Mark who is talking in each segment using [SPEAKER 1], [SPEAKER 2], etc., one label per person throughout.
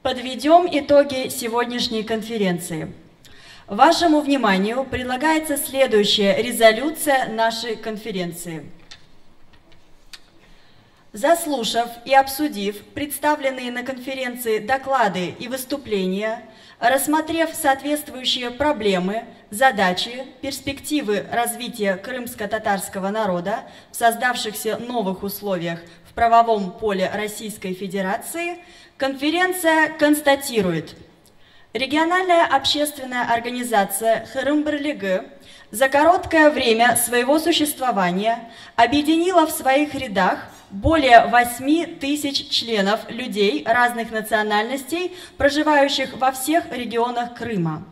[SPEAKER 1] Подведем итоги сегодняшней конференции. Вашему вниманию предлагается следующая резолюция нашей конференции. Заслушав и обсудив представленные на конференции доклады и выступления, рассмотрев соответствующие проблемы, задачи, перспективы развития крымско-татарского народа в создавшихся новых условиях в правовом поле Российской Федерации, конференция констатирует: региональная общественная организация Хырым-Бірлігі за короткое время своего существования объединила в своих рядах более 8 тысяч членов людей разных национальностей, проживающих во всех регионах Крыма.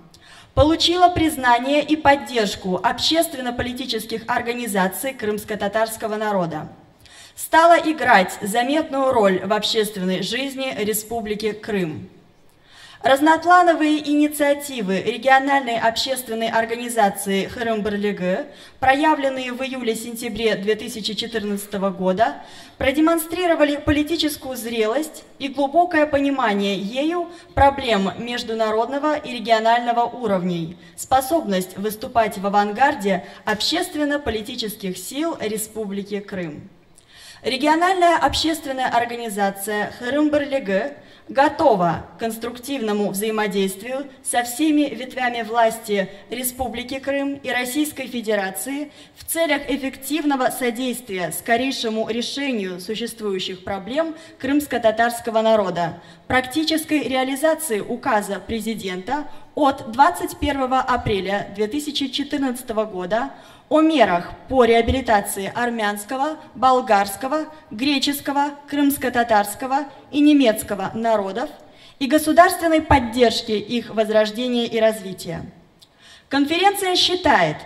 [SPEAKER 1] Получила признание и поддержку общественно-политических организаций крымско-татарского народа. Стала играть заметную роль в общественной жизни Республики Крым. Разноплановые инициативы региональной общественной организации Хырым-Бірлігі, проявленные в июле-сентябре 2014 года, продемонстрировали политическую зрелость и глубокое понимание ею проблем международного и регионального уровней, способность выступать в авангарде общественно-политических сил Республики Крым. Региональная общественная организация Хырым-Бірлігі готова к конструктивному взаимодействию со всеми ветвями власти Республики Крым и Российской Федерации в целях эффективного содействия скорейшему решению существующих проблем крымско-татарского народа, практической реализации указа президента от 21 апреля 2014 года о мерах по реабилитации армянского, болгарского, греческого, крымско-татарского и немецкого народов и государственной поддержки их возрождения и развития. Конференция считает,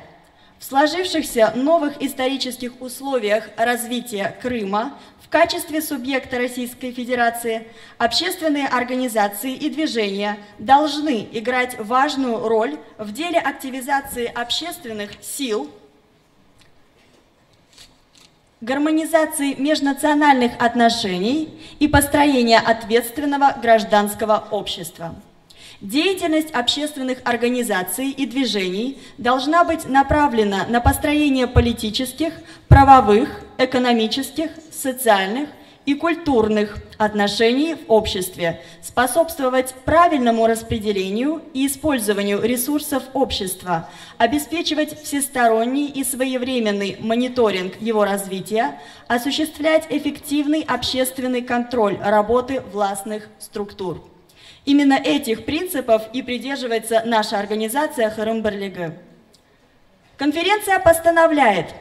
[SPEAKER 1] в сложившихся новых исторических условиях развития Крыма в качестве субъекта Российской Федерации общественные организации и движения должны играть важную роль в деле активизации общественных сил, гармонизации межнациональных отношений и построения ответственного гражданского общества. Деятельность общественных организаций и движений должна быть направлена на построение политических, правовых, экономических, социальных и культурных отношений в обществе, способствовать правильному распределению и использованию ресурсов общества, обеспечивать всесторонний и своевременный мониторинг его развития, осуществлять эффективный общественный контроль работы властных структур. Именно этих принципов и придерживается наша организация Хырым-Бірлігі. Конференция постановляет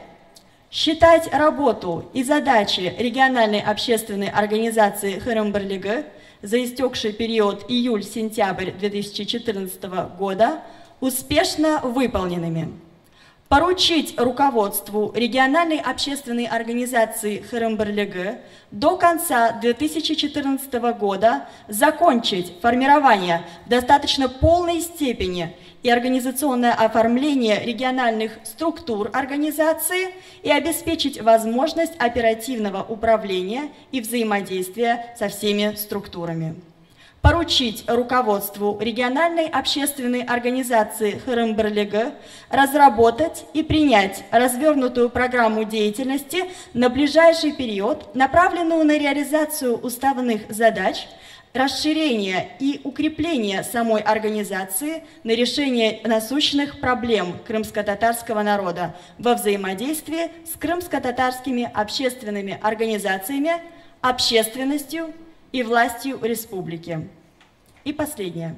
[SPEAKER 1] считать работу и задачи региональной общественной организации Хырым-Бірлігі за истекший период июль-сентябрь 2014 года успешно выполненными. Поручить руководству региональной общественной организации Хырым-Бірлігі до конца 2014 года закончить формирование в достаточно полной степени и организационное оформление региональных структур организации и обеспечить возможность оперативного управления и взаимодействия со всеми структурами. Поручить руководству региональной общественной организации Хырым-Бірлігі разработать и принять развернутую программу деятельности на ближайший период, направленную на реализацию уставных задач, расширение и укрепление самой организации на решение насущных проблем крымско-татарского народа во взаимодействии с крымско-татарскими общественными организациями, общественностью и властью республики. И последнее.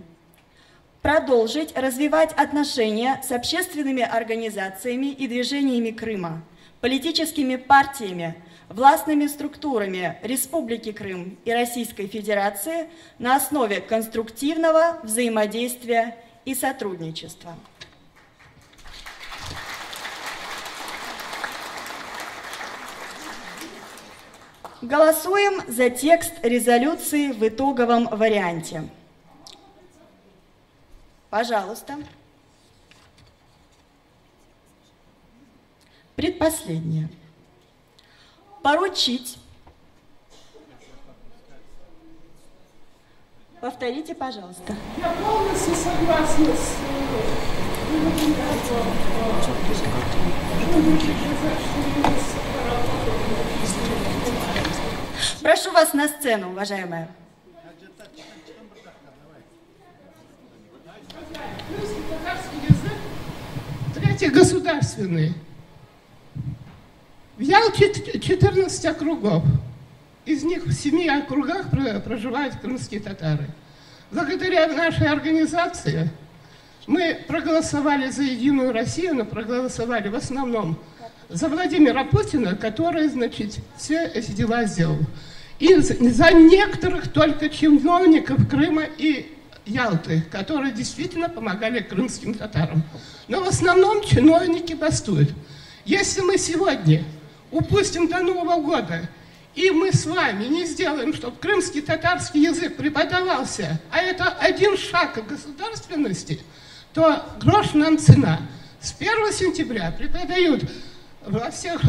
[SPEAKER 1] Продолжить развивать отношения с общественными организациями и движениями Крыма, политическими партиями, властными структурами Республики Крым и Российской Федерации на основе конструктивного взаимодействия и сотрудничества. Голосуем за текст резолюции в итоговом варианте. Пожалуйста. Предпоследнее. Поручить Повторите, пожалуйста.
[SPEAKER 2] Я полностью согласна с
[SPEAKER 1] Прошу вас на сцену, уважаемая.
[SPEAKER 2] Татарский язык третий государственный. В Ялте 14 округов. Из них в 7 округах проживают крымские татары. Благодаря нашей организации мы проголосовали за Единую Россию, но проголосовали в основном за Владимира Путина, который, значит, все эти дела сделал. И за некоторых только чиновников Крыма и Ялты, которые действительно помогали крымским татарам. Но в основном чиновники бастуют. Если мы сегодня упустим до Нового года, и мы с вами не сделаем, чтобы крымский татарский язык преподавался, а это один шаг к государственности, то грош нам цена. С 1 сентября преподают во всех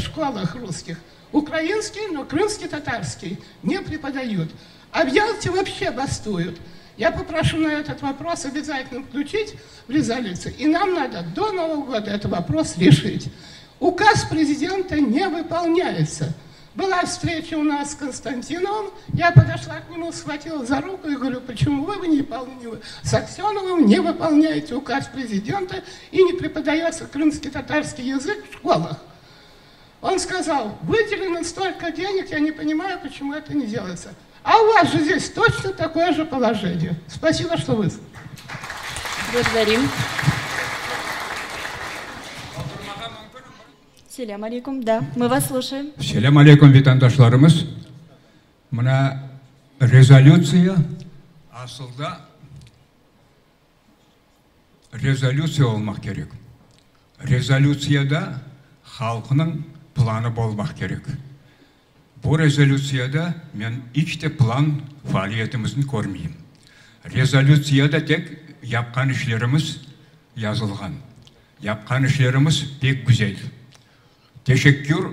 [SPEAKER 2] школах русских украинский, но крымский татарский не преподают. А в Ялте вообще бастуют. Я попрошу на этот вопрос обязательно включить в резолюцию. И нам надо до Нового года этот вопрос решить. Указ президента не выполняется. Была встреча у нас с Константиновым, я подошла к нему, схватила за руку и говорю, почему вы с Аксеновым не выполняете указ президента и не преподается крымский татарский язык в школах? Он сказал, выделено столько денег, я не понимаю, почему это не делается. А у вас же здесь точно такое же положение. Спасибо, что вы.
[SPEAKER 1] Благодарим. Селям алейкум, да, мы вас слушаем.
[SPEAKER 3] Селям алейкум, витандашларымыз. Мына резолюция асылда резолюция болмақ керек. Резолюцияда халқының планы болмақ керек. Бұл резолюцияда мен еште план фаалиетімізді көрмеймін. Резолюцияда тек япқан ішлеріміз yazılған. Япқан ішлеріміз пек güzel. Teşekkür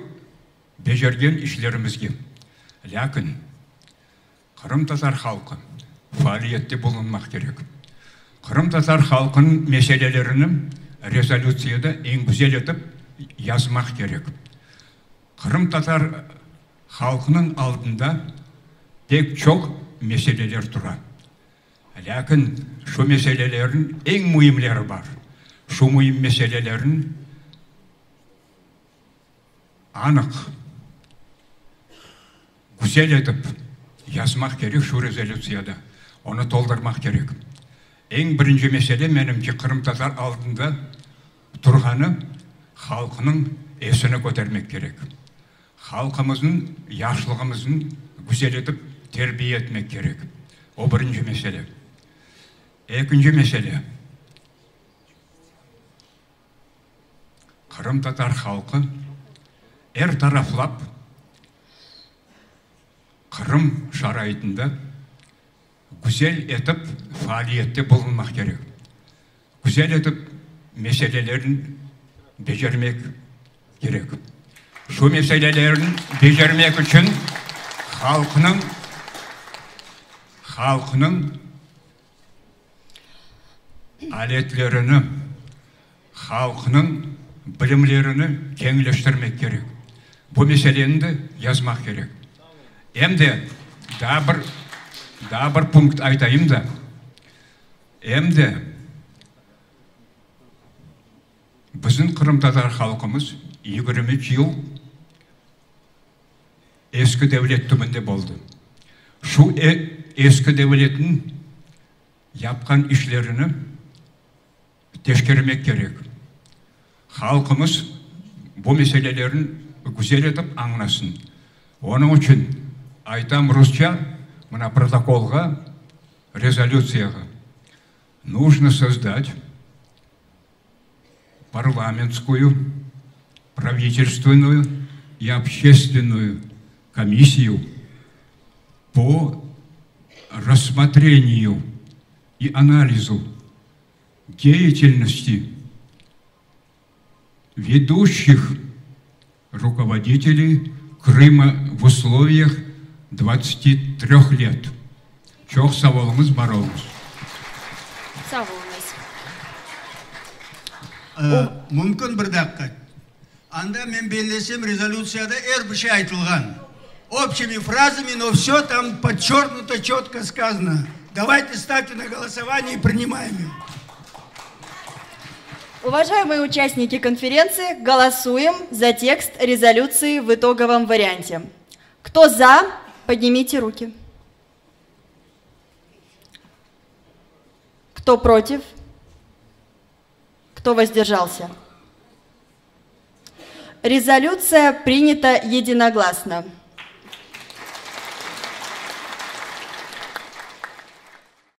[SPEAKER 3] becergen işlerimizge. Lakin Kırım Tatar halkı faaliyette bulunmak gerek. Kırım Tatar halkının meselelerini rezolüsyada en güzel edip yazmak gerek. Kırım Tatar halkının altında pek çok meseleler durar. Lakin şu meselelerin en mühimleri var. Şu mühim meselelerin anıq, güzel edip yazmak gerek şu rezolüsiyada. Onu doldurmak gerek. En birinci mesele menimki Kırım Tatar aldığında durğanı halkının esini götürmek gerek. Halkımızın, yaşlılığımızın güzel edip terbiye etmek gerek. O birinci mesele. İkinci mesele. Kırım Tatar halkı er taraflap Kırım şarayetinde güzel etip faaliyette bulunmak gerek. Güzel etip meselelerin becermek gerek. Şu meselelerin becermek için halkının aletlerini, halkının bilimlerini kengleştirmek gerek. Bu meseleni de yazmak gerek. Hem de daha bir punkt aytayım da, hem de bizim Kırım Tatar halkımız 23 yıl eski devlet tümünde oldu. Şu eski devletin yapkan işlerini teşkirmek gerek. Halkımız bu meselelerin güzel edip anlasın. Onun için айтам Rusça, мына протоколға, резолюцияға. Нужно создать парламентскую, правительственную и общественную комиссию по рассмотрению и анализу деятельности ведущих руководителей Крыма в условиях 23 лет. Çok sağ olunuz, бар olunuz.
[SPEAKER 1] Sağ olunuz.
[SPEAKER 4] Мүмкін бір даққа. Анда мен белгілесем резолюцияда бір şey айтылған. Общими фразами, но все там подчеркнуто, четко сказано. Давайте ставьте на голосование и принимаем его.
[SPEAKER 1] Уважаемые участники конференции, голосуем за текст резолюции в итоговом варианте. Кто за, поднимите руки. Кто против? Кто воздержался? Резолюция принята единогласно.